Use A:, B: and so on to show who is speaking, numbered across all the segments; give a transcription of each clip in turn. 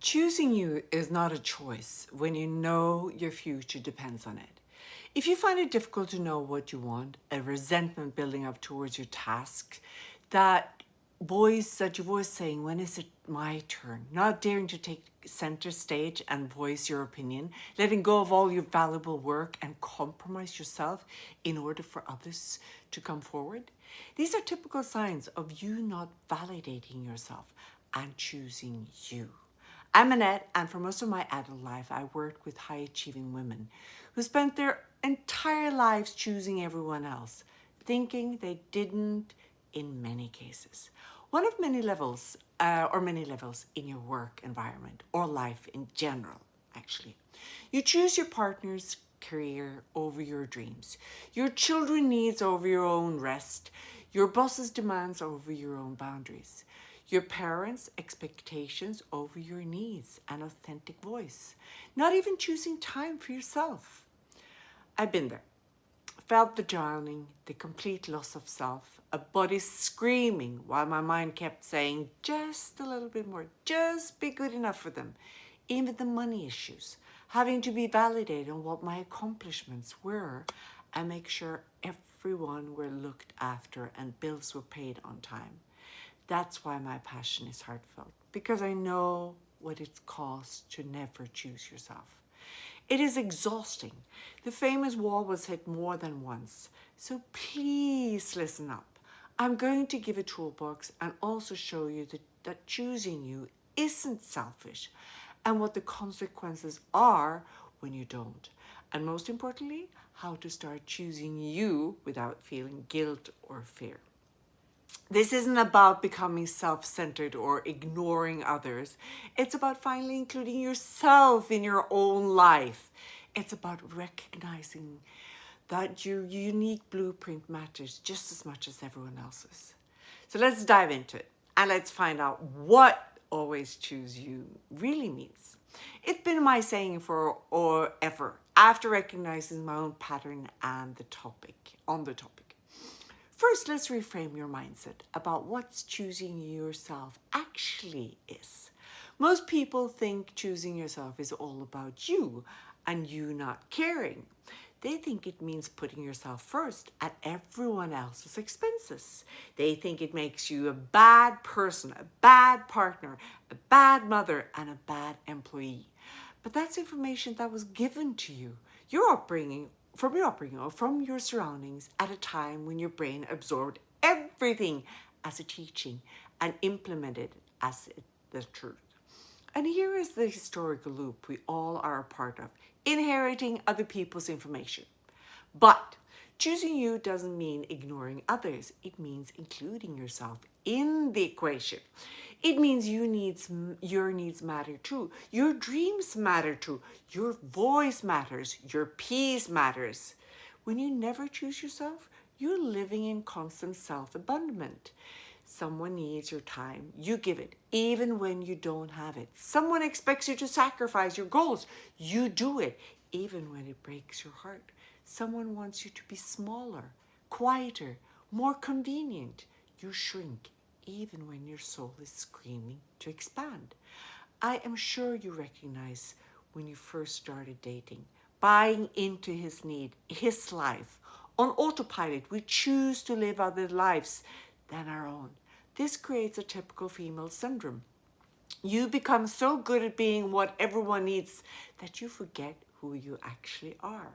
A: Choosing you is not a choice when you know your future depends on it. If you find it difficult to know what you want, a resentment building up towards your task, that your voice saying, when is it my turn? Not daring to take center stage and voice your opinion, letting go of all your valuable work and compromise yourself in order for others to come forward. These are typical signs of you not validating yourself and choosing you. I'm Annette, and for most of my adult life, I worked with high achieving women who spent their entire lives choosing everyone else, thinking they didn't in many cases. One of many levels, many levels in your work environment or life in general, actually. You choose your partner's career over your dreams, your children's needs over your own rest, your boss's demands over your own boundaries, your parents' expectations over your needs and authentic voice, not even choosing time for yourself. I've been there, felt the drowning, the complete loss of self, a body screaming while my mind kept saying just a little bit more, just be good enough for them. Even the money issues, having to be validated on what my accomplishments were and make sure everyone were looked after and bills were paid on time. That's why my passion is heartfelt, because I know what it costs to never choose yourself. It is exhausting. The famous wall was hit more than once. So please listen up. I'm going to give a toolbox and also show you that choosing you isn't selfish and what the consequences are when you don't. And most importantly, how to start choosing you without feeling guilt or fear. This isn't about becoming self-centered or ignoring others. It's about finally including yourself in your own life. It's about recognizing that your unique blueprint matters just as much as everyone else's. So let's dive into it and let's find out what always choose you really means. It's been my saying for or ever after recognizing my own pattern and on the topic. First, let's reframe your mindset about what choosing yourself actually is. Most people think choosing yourself is all about you and you not caring. They think it means putting yourself first at everyone else's expenses. They think it makes you a bad person, a bad partner, a bad mother, and a bad employee. But that's information that was given to you. Your upbringing or from your surroundings at a time when your brain absorbed everything as a teaching and implemented as the truth. And here is the historical loop we all are a part of, inheriting other people's information. But choosing you doesn't mean ignoring others. It means including yourself in the equation. It means your needs matter too. Your dreams matter too. Your voice matters. Your peace matters. When you never choose yourself, you're living in constant self-abandonment. Someone needs your time, you give it, even when you don't have it. Someone expects you to sacrifice your goals, you do it, even when it breaks your heart. Someone wants you to be smaller, quieter, more convenient. You shrink, even when your soul is screaming to expand. I am sure you recognize when you first started dating, buying into his need, his life. On autopilot, we choose to live other lives than our own. This creates a typical female syndrome. You become so good at being what everyone needs that you forget who you actually are.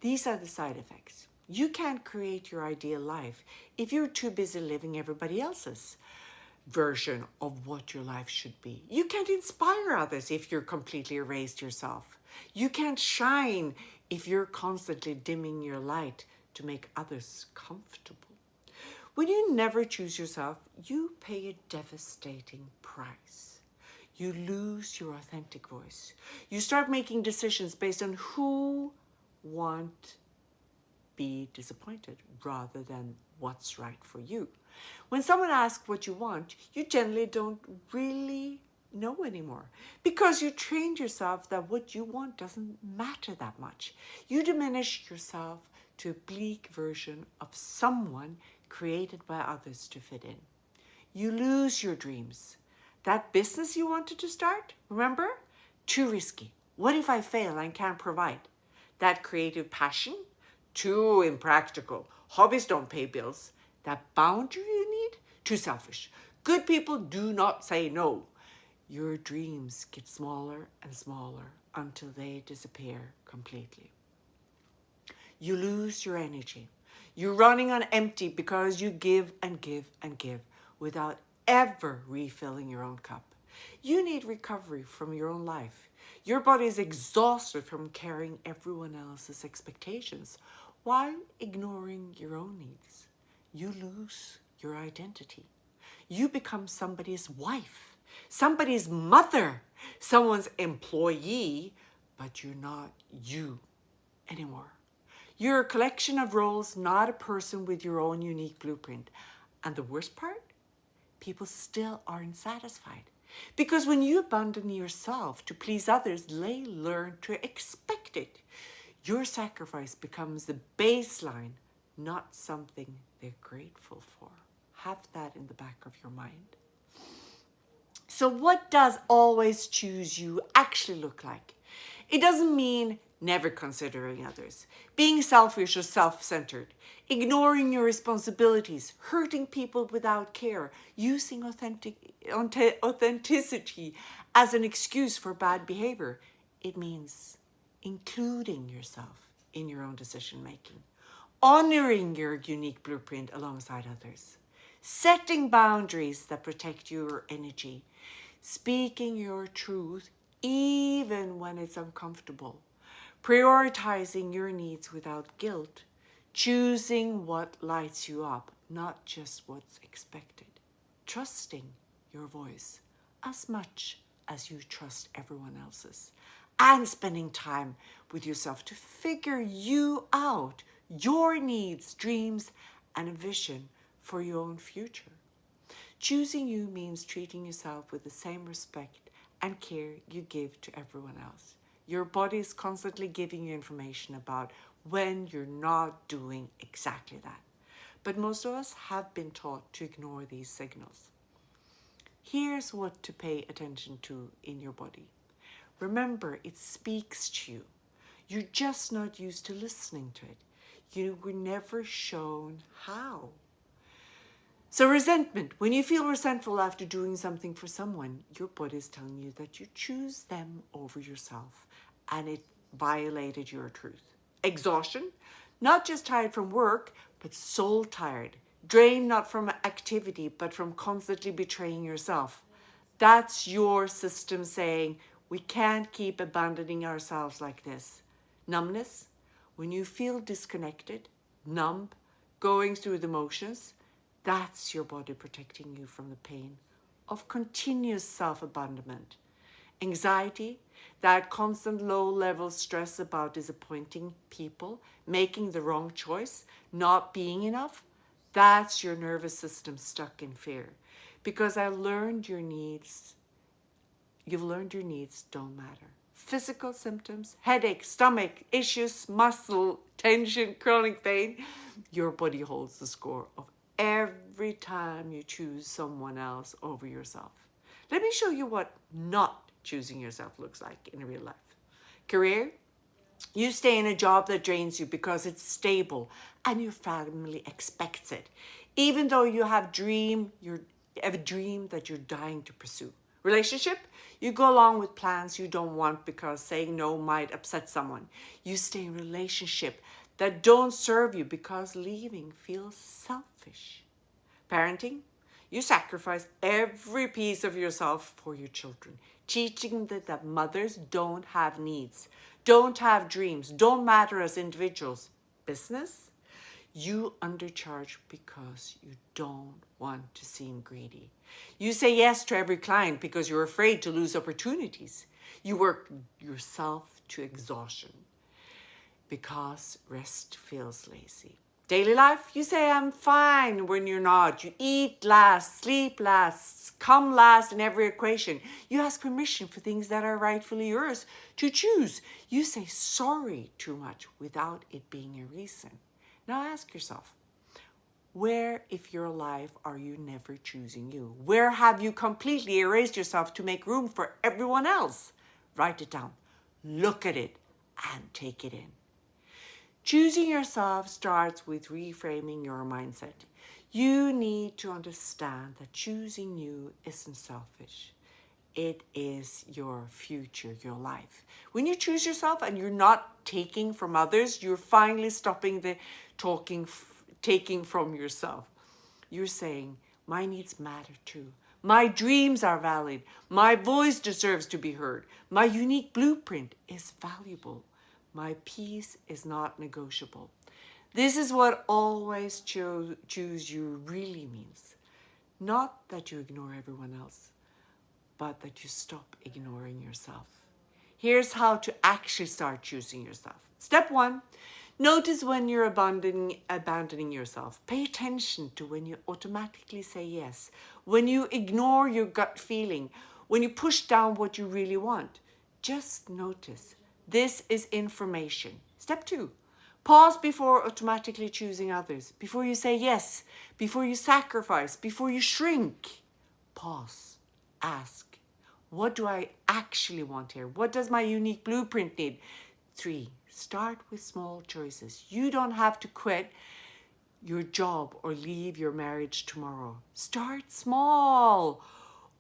A: These are the side effects. You can't create your ideal life if you're too busy living everybody else's version of what your life should be. You can't inspire others if you're completely erased yourself. You can't shine if you're constantly dimming your light to make others comfortable. When you never choose yourself, you pay a devastating price. You lose your authentic voice. You start making decisions based on who want be disappointed rather than what's right for you. When someone asks what you want, you generally don't really know anymore because you trained yourself that what you want doesn't matter that much. You diminish yourself to a bleak version of someone created by others to fit in. You lose your dreams That business you wanted to start, remember? Too risky. What if I fail and can't provide? That creative passion? Too impractical. Hobbies don't pay bills. That boundary you need? Too selfish. Good people do not say no. Your dreams get smaller and smaller until they disappear completely. You lose your energy. You're running on empty because you give and give and give without ever refilling your own cup. You need recovery from your own life. Your body is exhausted from carrying everyone else's expectations while ignoring your own needs. You lose your identity. You become somebody's wife, somebody's mother, someone's employee, but you're not you anymore. You're a collection of roles, not a person with your own unique blueprint. And the worst part? People still aren't satisfied. Because when you abandon yourself to please others, they learn to expect it. Your sacrifice becomes the baseline, not something they're grateful for. Have that in the back of your mind. So what does always choose you actually look like? It doesn't mean never considering others, being selfish or self-centered, ignoring your responsibilities, hurting people without care, using authenticity as an excuse for bad behavior. It means including yourself in your own decision making, honoring your unique blueprint alongside others, setting boundaries that protect your energy, speaking your truth even when it's uncomfortable, prioritizing your needs without guilt, choosing what lights you up, not just what's expected, trusting your voice as much as you trust everyone else's, and spending time with yourself to figure you out, your needs, dreams, and a vision for your own future. Choosing you means treating yourself with the same respect and care you give to everyone else. Your body is constantly giving you information about when you're not doing exactly that. But most of us have been taught to ignore these signals. Here's what to pay attention to in your body. Remember, it speaks to you. You're just not used to listening to it. You were never shown how. So resentment, when you feel resentful after doing something for someone, your body is telling you that you choose them over yourself and it violated your truth. Exhaustion, not just tired from work, but soul tired. Drained not from activity, but from constantly betraying yourself. That's your system saying, we can't keep abandoning ourselves like this. Numbness, when you feel disconnected, numb, going through the motions, that's your body protecting you from the pain of continuous self-abandonment. Anxiety, that constant low-level stress about disappointing people, making the wrong choice, not being enough, that's your nervous system stuck in fear. Because you've learned your needs don't matter. Physical symptoms, headache, stomach issues, muscle tension, chronic pain, your body holds the score of every time you choose someone else over yourself. Let me show you what not choosing yourself looks like in real life. Career, you stay in a job that drains you because it's stable and your family expects it, even though you have a dream that you're dying to pursue. Relationship, you go along with plans you don't want because saying no might upset someone. You stay in a relationship that don't serve you because leaving feels selfish. Parenting, you sacrifice every piece of yourself for your children, teaching them that mothers don't have needs, don't have dreams, don't matter as individuals. Business, you undercharge because you don't want to seem greedy. You say yes to every client because you're afraid to lose opportunities. You work yourself to exhaustion because rest feels lazy. Daily life, you say I'm fine when you're not. You eat last, sleep last, come last in every equation. You ask permission for things that are rightfully yours to choose. You say sorry too much without it being a reason. Now ask yourself, Where, if you're alive, are you never choosing you? Where have you completely erased yourself to make room for everyone else? Write it down, look at it, and take it in. Choosing yourself starts with reframing your mindset. You need to understand that choosing you isn't selfish. It is your future, your life. When you choose yourself and you're not taking from others, you're finally stopping the taking from yourself. You're saying, my needs matter too. My dreams are valid. My voice deserves to be heard. My unique blueprint is valuable. My peace is not negotiable. This is what always choose you really means. Not that you ignore everyone else, but that you stop ignoring yourself. Here's how to actually start choosing yourself. Step 1, notice when you're abandoning yourself. Pay attention to when you automatically say yes, when you ignore your gut feeling, when you push down what you really want. Just notice. This is information. Step 2, pause before automatically choosing others, before you say yes, before you sacrifice, before you shrink. Pause. Ask, what do I actually want here? What does my unique blueprint need? 3, start with small choices. You don't have to quit your job or leave your marriage tomorrow. Start small.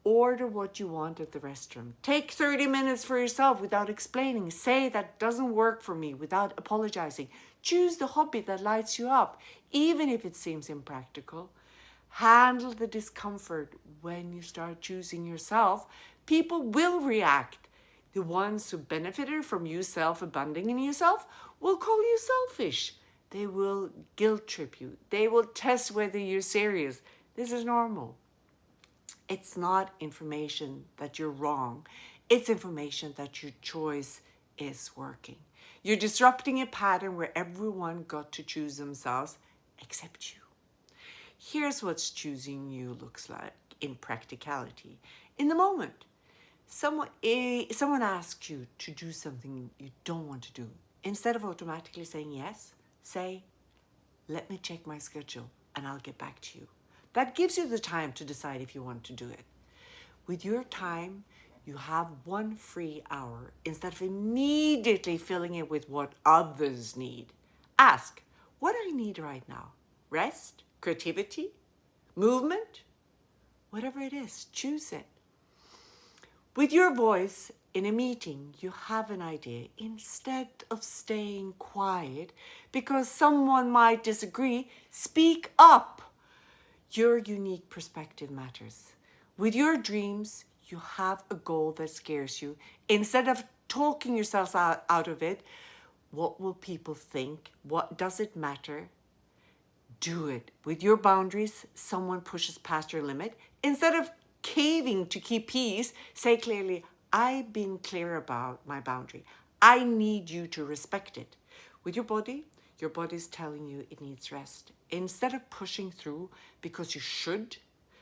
A: Order what you want at the restaurant. Take 30 minutes for yourself without explaining. Say that doesn't work for me without apologizing. Choose the hobby that lights you up, even if it seems impractical. Handle the discomfort. When you start choosing yourself, people will react. The ones who benefited from you self-abandoning yourself will call you selfish. They will guilt trip you. They will test whether you're serious. This is normal. It's not information that you're wrong. It's information that your choice is working. You're disrupting a pattern where everyone got to choose themselves except you. Here's what choosing you looks like in practicality. In the moment, someone asks you to do something you don't want to do. Instead of automatically saying yes, say, let me check my schedule and I'll get back to you. That gives you the time to decide if you want to do it. With your time, you have 1 free hour instead of immediately filling it with what others need. Ask, what do I need right now? Rest? Creativity? Movement? Whatever it is, choose it. With your voice in a meeting, you have an idea. Instead of staying quiet because someone might disagree, speak up. Your unique perspective matters. With your dreams, you have a goal that scares you. Instead of talking yourself out of it, what will people think? What does it matter? Do it. With your boundaries, someone pushes past your limit. Instead of caving to keep peace, say clearly, I've been clear about my boundary. I need you to respect it. With your body's telling you it needs rest. Instead of pushing through because you should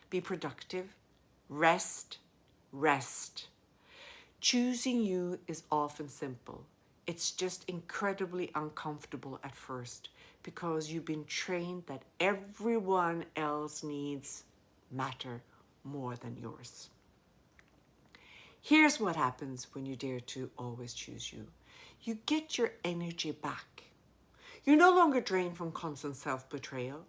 A: be productive, rest. Choosing you is often simple. It's just incredibly uncomfortable at first because you've been trained that everyone else's needs matter more than yours. Here's what happens when you dare to always choose you. You get your energy back. You're no longer drained from constant self-betrayal.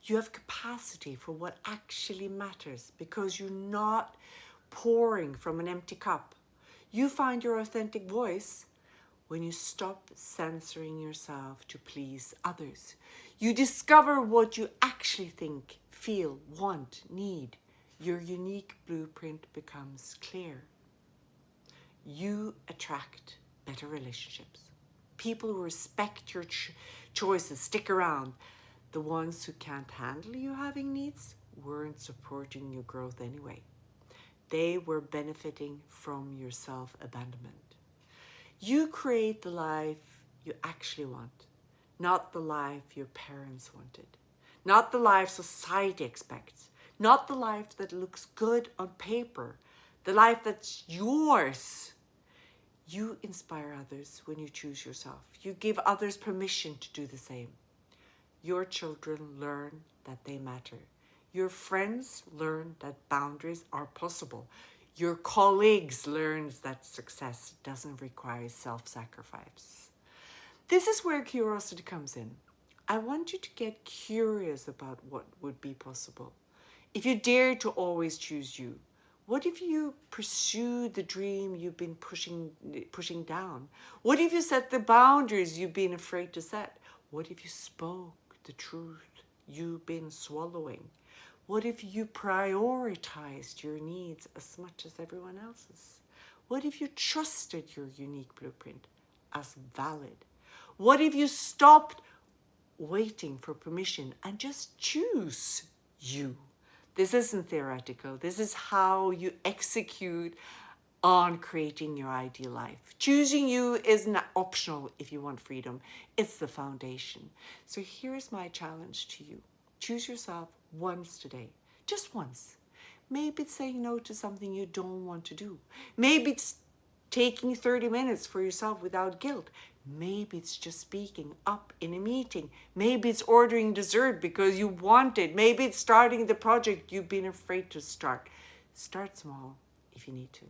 A: You have capacity for what actually matters because you're not pouring from an empty cup. You find your authentic voice when you stop censoring yourself to please others. You discover what you actually think, feel, want, need. Your unique blueprint becomes clear. You attract better relationships. People who respect your choices stick around. The ones who can't handle you having needs weren't supporting your growth anyway. They were benefiting from your self-abandonment. You create the life you actually want, not the life your parents wanted, not the life society expects, not the life that looks good on paper, the life that's yours. You inspire others when you choose yourself. You give others permission to do the same. Your children learn that they matter. Your friends learn that boundaries are possible. Your colleagues learn that success doesn't require self-sacrifice. This is where curiosity comes in. I want you to get curious about what would be possible. If you dare to always choose you, what if you pursue the dream you've been pushing down? What if you set the boundaries you've been afraid to set? What if you spoke the truth you've been swallowing? What if you prioritized your needs as much as everyone else's? What if you trusted your unique blueprint as valid? What if you stopped waiting for permission and just choose you? This isn't theoretical. This is how you execute on creating your ideal life. Choosing you isn't optional if you want freedom. It's the foundation. So here's my challenge to you. Choose yourself once today. Just once. Maybe it's saying no to something you don't want to do. Maybe it's taking 30 minutes for yourself without guilt. Maybe it's just speaking up in a meeting. Maybe it's ordering dessert because you want it. Maybe it's starting the project you've been afraid to start. Start small if you need to,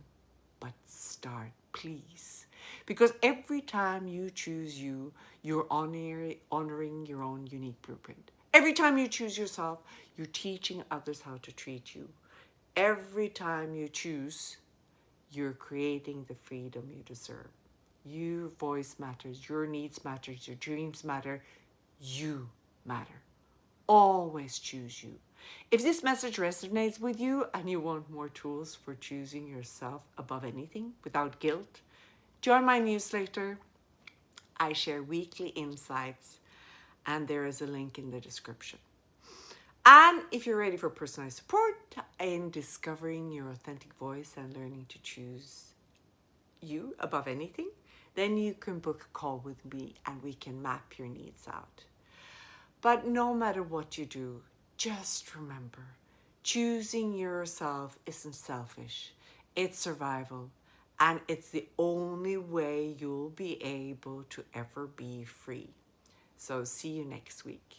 A: but start, please. Because every time you choose you, you're honoring your own unique blueprint. Every time you choose yourself, you're teaching others how to treat you. Every time you choose, you're creating the freedom you deserve. Your voice matters, your needs matter, your dreams matter, you matter. Always choose you. If this message resonates with you and you want more tools for choosing yourself above anything without guilt, join my newsletter. I share weekly insights and there is a link in the description. And if you're ready for personalized support in discovering your authentic voice and learning to choose you above anything, then you can book a call with me and we can map your needs out. But no matter what you do, just remember, choosing yourself isn't selfish. It's survival. And it's the only way you'll be able to ever be free. So see you next week.